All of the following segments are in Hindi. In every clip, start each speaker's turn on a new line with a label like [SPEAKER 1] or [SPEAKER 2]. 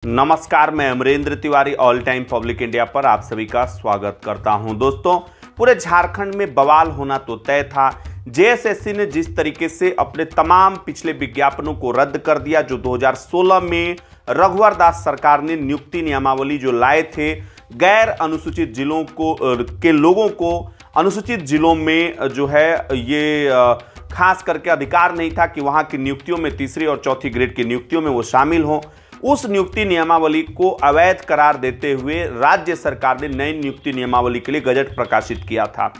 [SPEAKER 1] नमस्कार, मैं Amarendra Tiwari all time public India पर आप सभी का स्वागत करता हूं। दोस्तों, पूरे झारखंड में बवाल होना तो तय था। जेएसएससी ने जिस तरीके से अपने तमाम पिछले विज्ञापनों को रद्द कर दिया, जो 2016 में रघुवर दास सरकार ने नियुक्ति नियमावली जो लाए थे, गैर अनुसूचित जिलों को के लोगों को अनुसूचित जिलों में जो है ये खास करके अधिकार नहीं था कि वहां की नियुक्तियों में तीसरी और चौथी ग्रेड की नियुक्तियों में वो शामिल हों। उस नियुक्ति नियमावली को अवैध करार देते हुए राज्य सरकार ने नई नियुक्ति नियमावली के लिए गजट प्रकाशित किया था।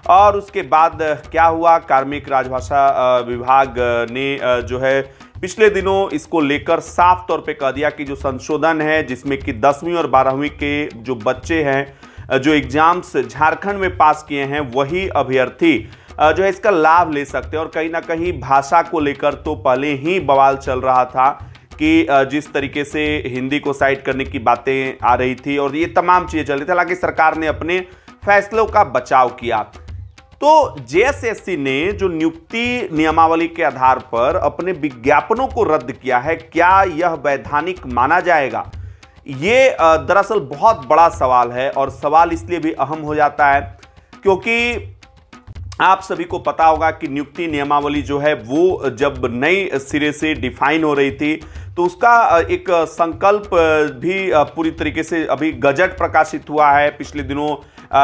[SPEAKER 1] और उसके बाद क्या हुआ, कार्मिक राजभाषा विभाग ने जो है पिछले दिनों इसको लेकर साफ तौर पे कह दिया कि जो संशोधन है जिसमें कि 10वीं और 12वीं के जो बच्चे हैं जो एग्जाम्स झारखंड में पास किए हैं वही अभ्यर्थी जो है इसका लाभ ले सकते हैं। और कहीं ना कहीं भाषा को लेकर तो पहले ही बवाल चल रहा था कि जिस तरीके से हिंदी को साइड करने की बातें आ रही थी और ये तमाम चीजें चल रही थी। हालांकि सरकार ने अपने फैसलों का बचाव किया। तो जेएसएससी ने जो नियुक्ति नियमावली के आधार पर अपने विज्ञापनों को रद्द किया है, क्या यह वैधानिक माना जाएगा? ये दरअसल बहुत बड़ा सवाल है। और सवाल इसलिए भी अहम हो जाता है क्योंकि आप सभी को पता होगा कि नियुक्ति नियमावली जो है वो जब नई सिरे से डिफाइन हो रही थी तो उसका एक संकल्प भी पूरी तरीके से अभी गजट प्रकाशित हुआ है। पिछले दिनों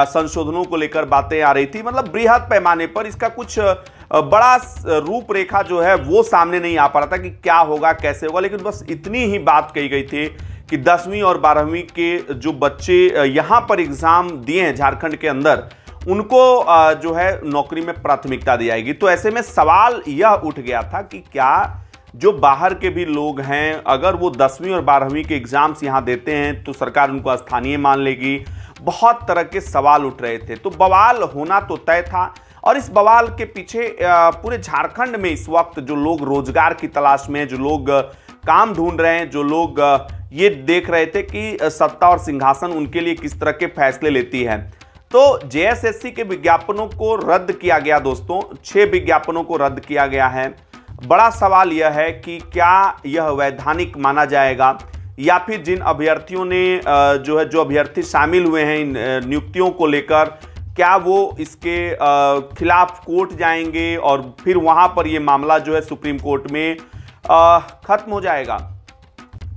[SPEAKER 1] संशोधनों को लेकर बातें आ रही थी, मतलब बृहद पैमाने पर इसका कुछ बड़ा रूपरेखा जो है वो सामने नहीं आ पा रहा था कि क्या होगा, कैसे होगा। लेकिन बस इतनी ही बात कही गई थी कि 10वीं और 12वीं के जो बच्चे यहाँ पर एग्जाम दिए हैं झारखंड के अंदर, उनको जो है नौकरी में प्राथमिकता दी जाएगी। तो ऐसे में सवाल यह उठ गया था कि क्या जो बाहर के भी लोग हैं अगर वो 10वीं और 12वीं के एग्जाम्स यहाँ देते हैं तो सरकार उनको स्थानीय मान लेगी। बहुत तरह के सवाल उठ रहे थे। तो बवाल होना तो तय था। और इस बवाल के पीछे पूरे झारखंड में इस वक्त जो लोग रोजगार की तलाश में, जो लोग काम ढूंढ रहे हैं, जो लोग ये देख रहे थे कि सत्ता और सिंहासन उनके लिए किस तरह के फैसले लेती है, तो जेएसएससी के विज्ञापनों को रद्द किया गया। दोस्तों, 6 विज्ञापनों को रद्द किया गया है। बड़ा सवाल यह है कि क्या यह वैधानिक माना जाएगा या फिर जिन अभ्यर्थियों ने जो अभ्यर्थी शामिल हुए हैं इन नियुक्तियों को लेकर, क्या वो इसके खिलाफ कोर्ट जाएंगे और फिर वहां पर यह मामला जो है सुप्रीम कोर्ट में खत्म हो जाएगा,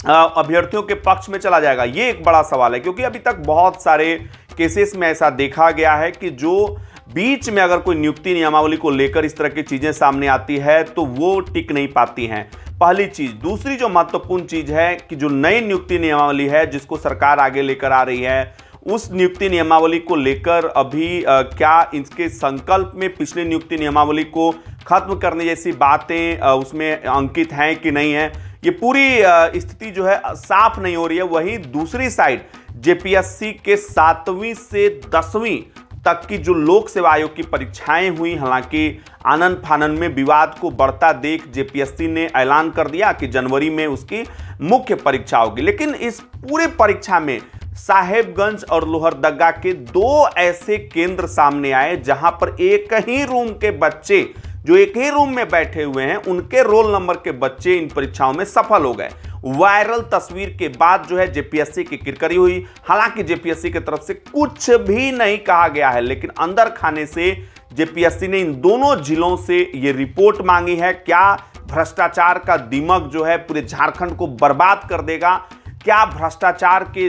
[SPEAKER 1] अभ्यर्थियों के पक्ष में चला जाएगा? ये एक बड़ा सवाल है क्योंकि अभी तक बहुत सारे केसेस में ऐसा देखा गया है कि जो बीच में अगर कोई नियुक्ति नियमावली को लेकर इस तरह की चीजें सामने आती है तो वो टिक नहीं पाती हैं। पहली चीज। दूसरी जो महत्वपूर्ण चीज है कि जो नई नियुक्ति नियमावली है जिसको सरकार आगे लेकर आ रही है, उस नियुक्ति नियमावली को लेकर अभी क्या इसके संकल्प में पिछली नियुक्ति नियमावली को खत्म करने जैसी बातें उसमें अंकित हैं कि नहीं है, ये पूरी स्थिति जो है साफ नहीं हो रही है। वहीं दूसरी साइड जेपीएससी के 7वीं से 10वीं तक की जो लोक सेवा आयोग की परीक्षाएं हुई, हालांकि आनन फानन में विवाद को बढ़ता देख जेपीएससी ने ऐलान कर दिया कि जनवरी में उसकी मुख्य परीक्षा होगी। लेकिन इस पूरे परीक्षा में साहेबगंज और लोहरदगा के 2 ऐसे केंद्र सामने आए जहां पर एक ही रूम के बच्चे, जो एक ही रूम में बैठे हुए हैं, उनके रोल नंबर के बच्चे इन परीक्षाओं में सफल हो गए। वायरल तस्वीर के बाद जो है जेपीएससी की किरकिरी हुई। हालांकि जेपीएससी की तरफ से कुछ भी नहीं कहा गया है, लेकिन अंदर खाने से जेपीएससी ने इन दोनों जिलों से ये रिपोर्ट मांगी है। क्या भ्रष्टाचार का दिमक जो है पूरे झारखंड को बर्बाद कर देगा? क्या भ्रष्टाचार के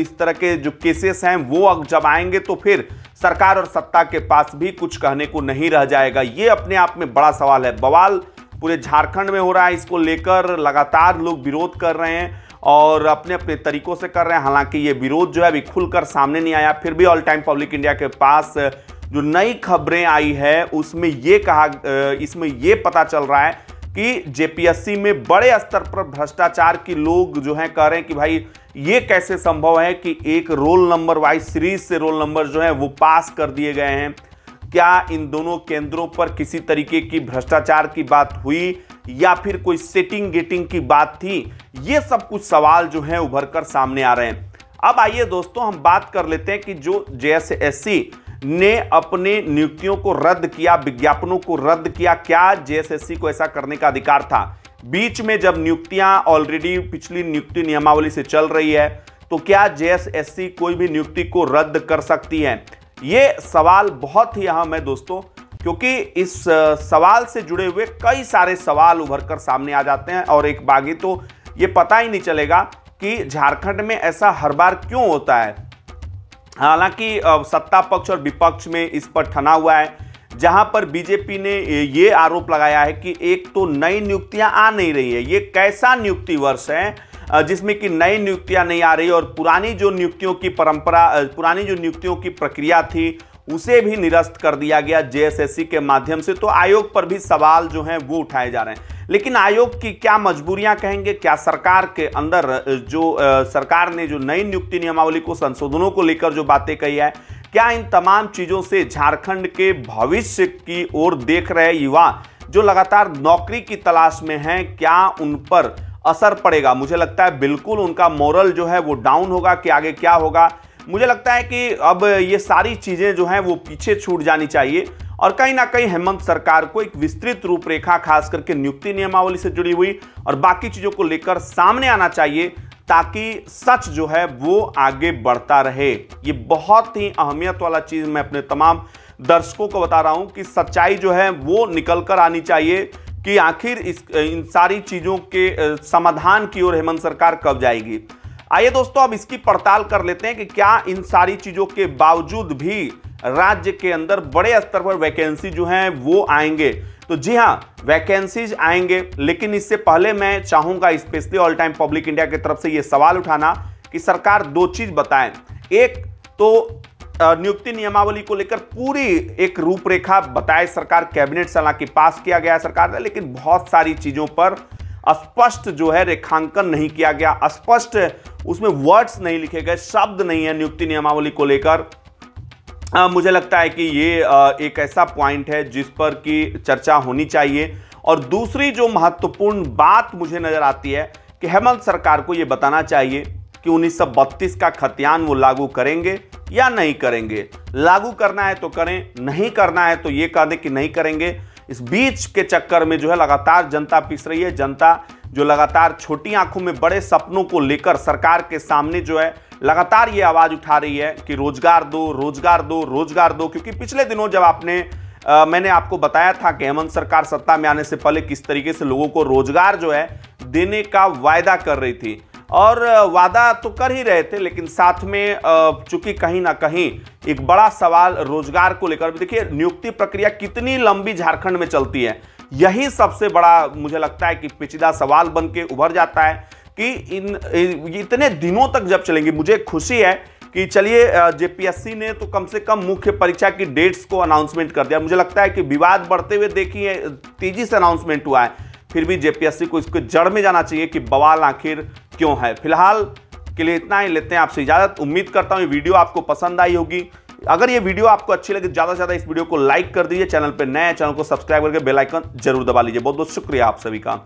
[SPEAKER 1] इस तरह के जो केसेस हैं वो अब जब आएंगे तो फिर सरकार और सत्ता के पास भी कुछ कहने को नहीं रह जाएगा? ये अपने आप में बड़ा सवाल है। बवाल पूरे झारखंड में हो रहा है, इसको लेकर लगातार लोग विरोध कर रहे हैं और अपने अपने तरीकों से कर रहे हैं। हालांकि ये विरोध जो है अभी खुलकर सामने नहीं आया। फिर भी ऑल टाइम पब्लिक इंडिया के पास जो नई खबरें आई है उसमें इसमें ये पता चल रहा है कि जेपीएससी में बड़े स्तर पर भ्रष्टाचार की लोग जो हैं कह रहे हैं कि भाई ये कैसे संभव है कि एक रोल नंबर वाइज सीरीज से रोल नंबर जो है वो पास कर दिए गए हैं। क्या इन दोनों केंद्रों पर किसी तरीके की भ्रष्टाचार की बात हुई या फिर कोई सेटिंग गेटिंग की बात थी? ये सब कुछ सवाल जो हैं उभर कर सामने आ रहे हैं। अब आइए दोस्तों हम बात कर लेते हैं कि जो जेएसएससी ने अपने नियुक्तियों को रद्द किया, विज्ञापनों को रद्द किया, क्या जेएसएससी को ऐसा करने का अधिकार था? बीच में जब नियुक्तियां ऑलरेडी पिछली नियुक्ति नियमावली से चल रही है, तो क्या जेएसएससी कोई भी नियुक्ति को रद्द कर सकती है? ये सवाल बहुत ही अहम है दोस्तों, क्योंकि इस सवाल से जुड़े हुए कई सारे सवाल उभर कर सामने आ जाते हैं और एक बागी तो ये पता ही नहीं चलेगा कि झारखंड में ऐसा हर बार क्यों होता है। हालांकि सत्ता पक्ष और विपक्ष में इस पर ठना हुआ है, जहां पर बीजेपी ने ये आरोप लगाया है कि एक तो नई नियुक्तियां आ नहीं रही है, ये कैसा नियुक्ति वर्ष है जिसमें कि नई नियुक्तियां नहीं आ रही और पुरानी जो नियुक्तियों की परंपरा, पुरानी जो नियुक्तियों की प्रक्रिया थी उसे भी निरस्त कर दिया गया जेएसएससी के माध्यम से। तो आयोग पर भी सवाल जो हैं वो उठाए जा रहे हैं, लेकिन आयोग की क्या मजबूरियां कहेंगे, क्या सरकार के अंदर जो सरकार ने जो नई नियुक्ति नियमावली को संशोधनों को लेकर जो बातें कही है, क्या इन तमाम चीजों से झारखंड के भविष्य की ओर देख रहे युवा जो लगातार नौकरी की तलाश में हैं, क्या उन पर असर पड़ेगा? मुझे लगता है बिल्कुल उनका मोरल जो है वो डाउन होगा कि आगे क्या होगा। मुझे लगता है कि अब ये सारी चीजें जो हैं वो पीछे छूट जानी चाहिए और कहीं ना कहीं हेमंत सरकार को एक विस्तृत रूपरेखा खास करके नियुक्ति नियमावली से जुड़ी हुई और बाकी चीजों को लेकर सामने आना चाहिए, ताकि सच जो है वो आगे बढ़ता रहे। ये बहुत ही अहमियत वाला चीज मैं अपने तमाम दर्शकों को बता रहा हूं कि सच्चाई जो है वो निकल कर आनी चाहिए कि आखिर इन सारी चीजों के समाधान की ओर हेमंत सरकार कब जाएगी। आइए दोस्तों अब इसकी पड़ताल कर लेते हैं कि क्या इन सारी चीजों के बावजूद भी राज्य के अंदर बड़े स्तर पर वैकेंसी जो हैं वो आएंगे। तो जी हां, वैकेंसीज आएंगे, लेकिन इससे पहले मैं चाहूंगा specially all time public India की तरफ से ये सवाल उठाना कि सरकार दो चीज बताएं। एक तो नियुक्ति नियमावली को लेकर पूरी एक रूपरेखा बताए सरकार, कैबिनेट सलाह की पास किया गया सरकार ने, लेकिन बहुत सारी चीजों पर स्पष्ट जो है रेखांकन नहीं किया गया, स्पष्ट उसमें वर्ड्स नहीं लिखे गए, शब्द नहीं है नियुक्ति नियमावली को लेकर। मुझे लगता है कि ये एक ऐसा पॉइंट है जिस पर की चर्चा होनी चाहिए। और दूसरी जो महत्वपूर्ण बात मुझे नजर आती है कि हेमंत सरकार को ये बताना चाहिए कि 1932 का खतियान वो लागू करेंगे या नहीं करेंगे। लागू करना है तो करें, नहीं करना है तो ये कह दें कि नहीं करेंगे। इस बीच के चक्कर में जो है लगातार जनता पिस रही है, जनता जो लगातार छोटी आंखों में बड़े सपनों को लेकर सरकार के सामने जो है लगातार ये आवाज उठा रही है कि रोजगार दो, रोजगार दो, रोजगार दो। क्योंकि पिछले दिनों जब मैंने आपको बताया था कि हेमंत सरकार सत्ता में आने से पहले किस तरीके से लोगों को रोजगार जो है देने का वायदा कर रही थी, और वादा तो कर ही रहे थे, लेकिन साथ में चूंकि कहीं ना कहीं एक बड़ा सवाल रोजगार को लेकर भी, देखिए नियुक्ति प्रक्रिया कितनी लंबी झारखंड में चलती है, यही सबसे बड़ा मुझे लगता है कि पेचीदा सवाल बन के उभर जाता है कि इतने दिनों तक जब चलेंगी। मुझे खुशी है कि चलिए जेपीएससी ने तो कम से कम मुख्य परीक्षा की डेट्स को अनाउंसमेंट कर दिया। मुझे लगता है कि विवाद बढ़ते हुए देखिए तेजी से अनाउंसमेंट हुआ है, फिर भी जेपीएससी को इसके जड़ में जाना चाहिए कि बवाल आखिर क्यों है। फिलहाल के लिए इतना ही, लेते हैं आपसे इजाजत। उम्मीद करता हूं ये वीडियो आपको पसंद आई होगी। अगर ये वीडियो आपको अच्छी लगे, ज्यादा से ज्यादा इस वीडियो को लाइक कर दीजिए, चैनल पे नए चैनल को सब्सक्राइब करके बेल आइकन जरूर दबा लीजिए। बहुत बहुत शुक्रिया आप सभी का।